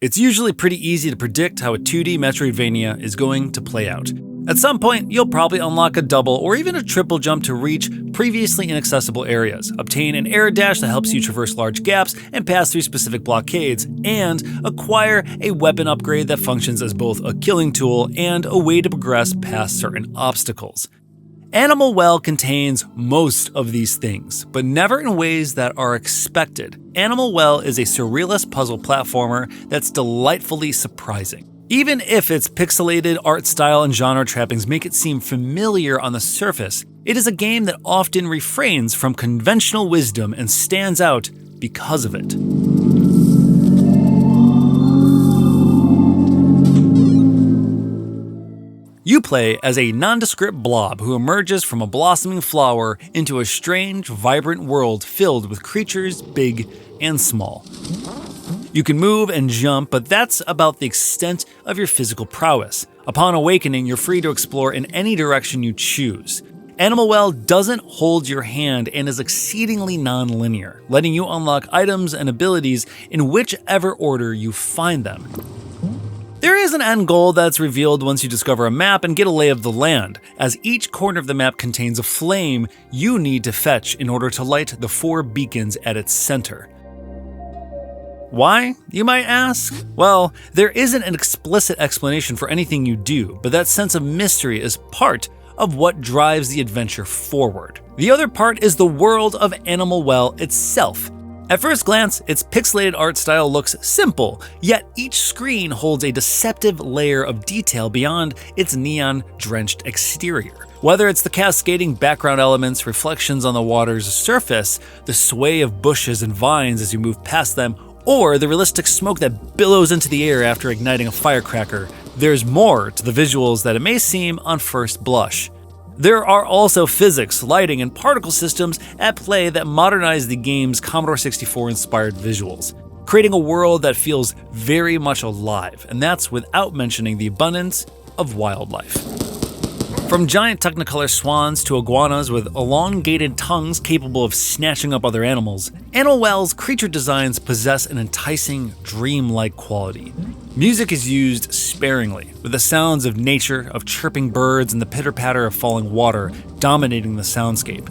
It's usually pretty easy to predict how a 2D Metroidvania is going to play out. At some point, you'll probably unlock a double or even a triple jump to reach previously inaccessible areas, obtain an air dash that helps you traverse large gaps and pass through specific blockades, and acquire a weapon upgrade that functions as both a killing tool and a way to progress past certain obstacles. Animal Well contains most of these things, but never in ways that are expected. Animal Well is a surrealist puzzle platformer that's delightfully surprising. Even if its pixelated art style and genre trappings make it seem familiar on the surface, it is a game that often refrains from conventional wisdom and stands out because of it. You play as a nondescript blob who emerges from a blossoming flower into a strange, vibrant world filled with creatures big and small. You can move and jump, but that's about the extent of your physical prowess. Upon awakening, you're free to explore in any direction you choose. Animal Well doesn't hold your hand and is exceedingly non-linear, letting you unlock items and abilities in whichever order you find them. There is an end goal that's revealed once you discover a map and get a lay of the land, as each corner of the map contains a flame you need to fetch in order to light the 4 beacons at its center. Why, you might ask? Well, there isn't an explicit explanation for anything you do, but that sense of mystery is part of what drives the adventure forward. The other part is the world of Animal Well itself. At first glance, its pixelated art style looks simple, yet each screen holds a deceptive layer of detail beyond its neon-drenched exterior. Whether it's the cascading background elements, reflections on the water's surface, the sway of bushes and vines as you move past them, or the realistic smoke that billows into the air after igniting a firecracker, there's more to the visuals than it may seem on first blush. There are also physics, lighting, and particle systems at play that modernize the game's Commodore 64-inspired visuals, creating a world that feels very much alive, and that's without mentioning the abundance of wildlife. From giant Technicolor swans to iguanas with elongated tongues capable of snatching up other animals, Animal Well's creature designs possess an enticing, dreamlike quality. Music is used sparingly, with the sounds of nature, of chirping birds, and the pitter-patter of falling water dominating the soundscape.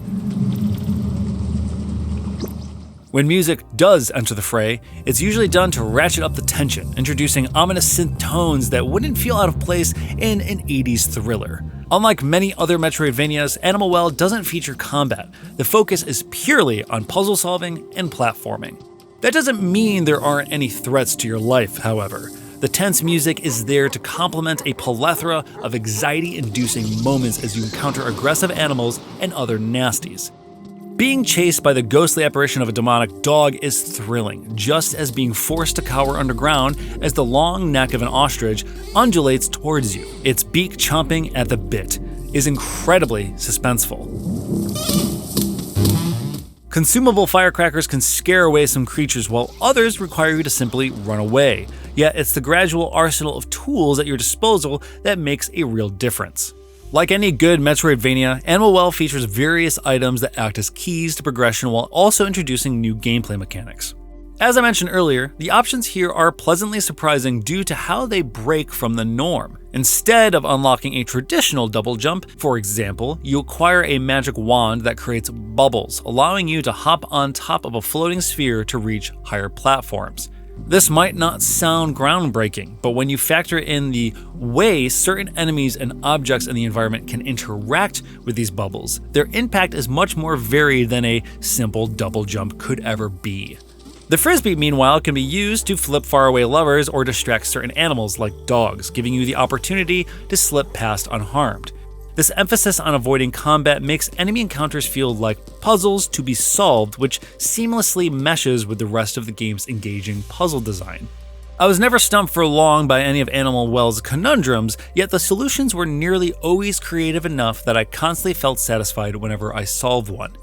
When music does enter the fray, it's usually done to ratchet up the tension, introducing ominous synth tones that wouldn't feel out of place in an 80s thriller. Unlike many other Metroidvanias, Animal Well doesn't feature combat. The focus is purely on puzzle solving and platforming. That doesn't mean there aren't any threats to your life, however. The tense music is there to complement a plethora of anxiety-inducing moments as you encounter aggressive animals and other nasties. Being chased by the ghostly apparition of a demonic dog is thrilling, just as being forced to cower underground as the long neck of an ostrich undulates towards you, its beak chomping at the bit, is incredibly suspenseful. Consumable firecrackers can scare away some creatures, while others require you to simply run away. Yet it's the gradual arsenal of tools at your disposal that makes a real difference. Like any good Metroidvania, Animal Well features various items that act as keys to progression while also introducing new gameplay mechanics. As I mentioned earlier, the options here are pleasantly surprising due to how they break from the norm. Instead of unlocking a traditional double jump, for example, you acquire a magic wand that creates bubbles, allowing you to hop on top of a floating sphere to reach higher platforms. This might not sound groundbreaking, but when you factor in the way certain enemies and objects in the environment can interact with these bubbles, their impact is much more varied than a simple double jump could ever be. The frisbee, meanwhile, can be used to flip faraway levers or distract certain animals like dogs, giving you the opportunity to slip past unharmed. This emphasis on avoiding combat makes enemy encounters feel like puzzles to be solved, which seamlessly meshes with the rest of the game's engaging puzzle design. I was never stumped for long by any of Animal Well's conundrums, yet the solutions were nearly always creative enough that I constantly felt satisfied whenever I solved one.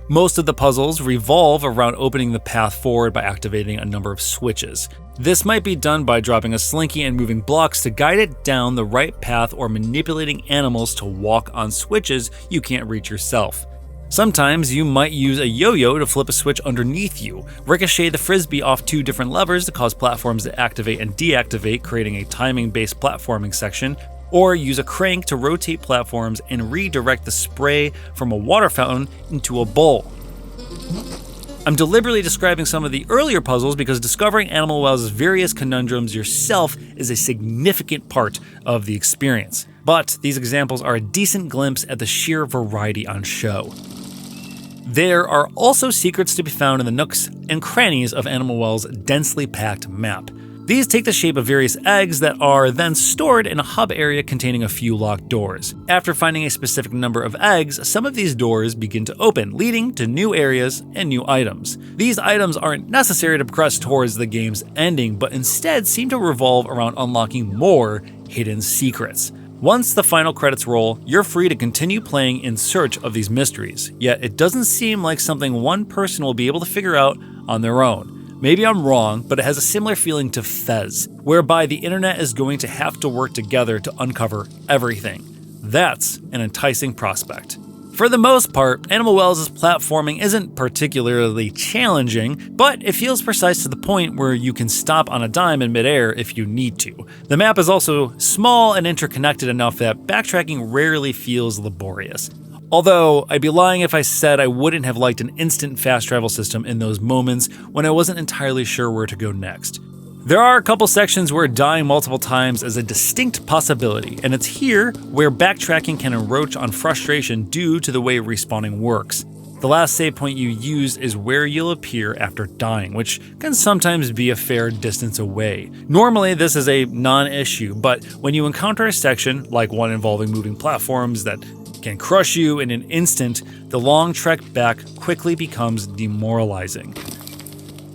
Most of the puzzles revolve around opening the path forward by activating a number of switches. This might be done by dropping a slinky and moving blocks to guide it down the right path or manipulating animals to walk on switches you can't reach yourself. Sometimes you might use a yo-yo to flip a switch underneath you, ricochet the frisbee off 2 different levers to cause platforms to activate and deactivate, creating a timing-based platforming section, or use a crank to rotate platforms and redirect the spray from a water fountain into a bowl. I'm deliberately describing some of the earlier puzzles because discovering Animal Well's various conundrums yourself is a significant part of the experience. But these examples are a decent glimpse at the sheer variety on show. There are also secrets to be found in the nooks and crannies of Animal Well's densely packed map. These take the shape of various eggs that are then stored in a hub area containing a few locked doors. After finding a specific number of eggs, some of these doors begin to open, leading to new areas and new items. These items aren't necessary to progress towards the game's ending, but instead seem to revolve around unlocking more hidden secrets. Once the final credits roll, you're free to continue playing in search of these mysteries, yet it doesn't seem like something one person will be able to figure out on their own. Maybe I'm wrong, but it has a similar feeling to Fez, whereby the internet is going to have to work together to uncover everything. That's an enticing prospect. For the most part, Animal Well's platforming isn't particularly challenging, but it feels precise to the point where you can stop on a dime in midair if you need to. The map is also small and interconnected enough that backtracking rarely feels laborious. Although, I'd be lying if I said I wouldn't have liked an instant fast travel system in those moments when I wasn't entirely sure where to go next. There are a couple sections where dying multiple times is a distinct possibility, and it's here where backtracking can encroach on frustration due to the way respawning works. The last save point you use is where you'll appear after dying, which can sometimes be a fair distance away. Normally, this is a non-issue, but when you encounter a section, like one involving moving platforms that can crush you in an instant, the long trek back quickly becomes demoralizing.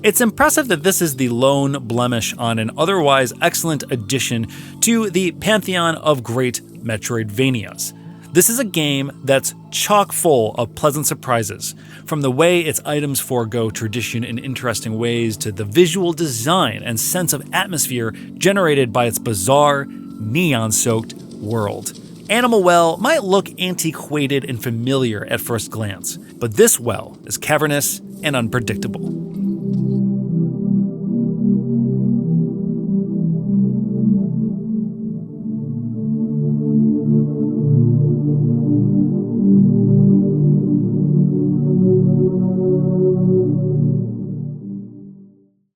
It's impressive that this is the lone blemish on an otherwise excellent addition to the pantheon of great Metroidvanias. This is a game that's chock full of pleasant surprises, from the way its items forego tradition in interesting ways to the visual design and sense of atmosphere generated by its bizarre, neon-soaked world. Animal Well might look antiquated and familiar at first glance, but this well is cavernous and unpredictable.